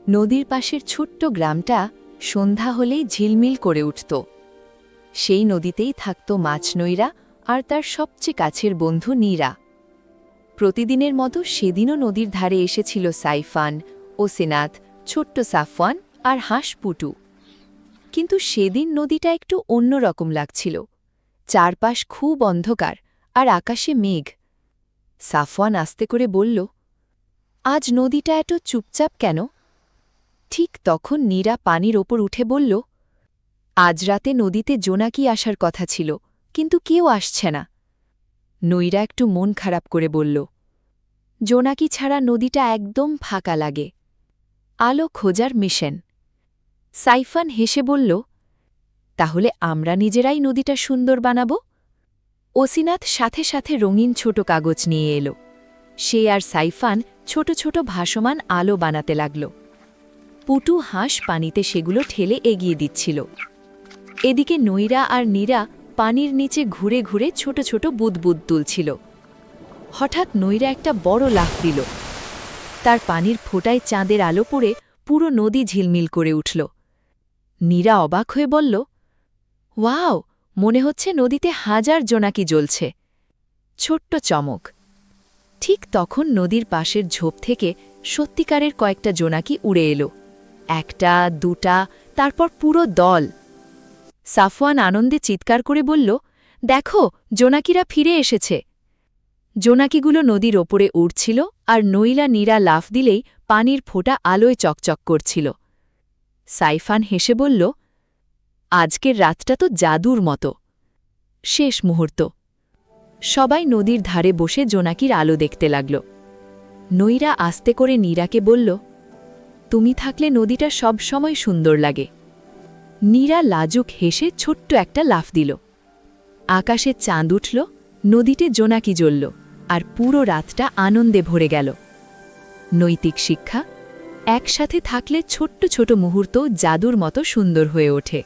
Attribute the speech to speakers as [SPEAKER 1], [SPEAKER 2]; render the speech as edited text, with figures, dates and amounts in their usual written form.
[SPEAKER 1] নদীর পাশের ছোট্ট গ্রামটা সন্ধ্যা হলেই ঝিলমিল করে উঠত। সেই নদীতেই থাকত মাছ নৈরা আর তার সবচেয়ে কাছের বন্ধু নীরা। প্রতিদিনের মতো সেদিনও নদীর ধারে এসেছিল সাইফান, ওসিনাথ, ছোট্ট সাফওয়ান আর হাঁস পুটু। কিন্তু সেদিন নদীটা একটু অন্যরকম লাগছিল। চারপাশ খুব অন্ধকার আর আকাশে মেঘ। সাফওয়ান আস্তে করে বলল, আজ নদীটা এত চুপচাপ কেন? ঠিক তখন নীরা পানির ওপর উঠে বলল, আজ রাতে নদীতে জোনাকি আসার কথা ছিল, কিন্তু কেউ আসছে না। নৈরা একটু মন খারাপ করে বলল, জোনাকি ছাড়া নদীটা একদম ফাঁকা লাগে। আলো খোঁজার মিশন। সাইফান হেসে বলল, তাহলে আমরা নিজেরাই নদীটা সুন্দর বানাব। ওসিনাথ সাথে সাথে রঙিন ছোট কাগজ নিয়ে এলো। সে আর সাইফান ছোট ছোট ভাসমান আলো বানাতে লাগল। পুটু হাঁস পানিতে সেগুলো ঠেলে এগিয়ে দিচ্ছিল। এদিকে নৈরা আর নীরা পানির নিচে ঘুরে ঘুরে ছোট ছোট বুদবুদ তুলছিল। হঠাৎ নৈরা একটা বড় লাফ দিল। তার পানির ফোঁটায় চাঁদের আলো পড়ে পুরো নদী ঝিলমিল করে উঠল। নীরা অবাক হয়ে বলল, ওয়াও, মনে হচ্ছে নদীতে হাজার জোনাকি জ্বলছে। ছোট্ট চমক। ঠিক তখন নদীর পাশের ঝোপ থেকে সত্যিকারের কয়েকটা জোনাকি উড়ে এলো। একটা, দুটা, তারপর পুরো দল। সাফওয়ান আনন্দে চিৎকার করে বলল, দেখো, জোনাকিরা ফিরে এসেছে। জোনাকিগুলো নদীর ওপরে উড়ছিল আর নৈলা নীরা লাফ দিলেই পানির ফোঁটা আলোয় চকচক করছিল। সাইফান হেসে বলল, আজকের রাতটা তো জাদুর মতো। শেষ মুহূর্ত। সবাই নদীর ধারে বসে জোনাকির আলো দেখতে লাগল। নৈরা আস্তে করে নীরাকে বলল, তুমি থাকলে নদীটা সব সময় সুন্দর লাগে। নীরা লাজুক হেসে ছোট্ট একটা লাফ দিল। আকাশে চাঁদ উঠল, নদীতে জোনাকি জ্বলল, আর পুরো রাতটা আনন্দে ভরে গেল। নৈতিক শিক্ষা: একসাথে থাকলে ছোট্ট ছোট মুহূর্ত জাদুর মতো সুন্দর হয়ে ওঠে।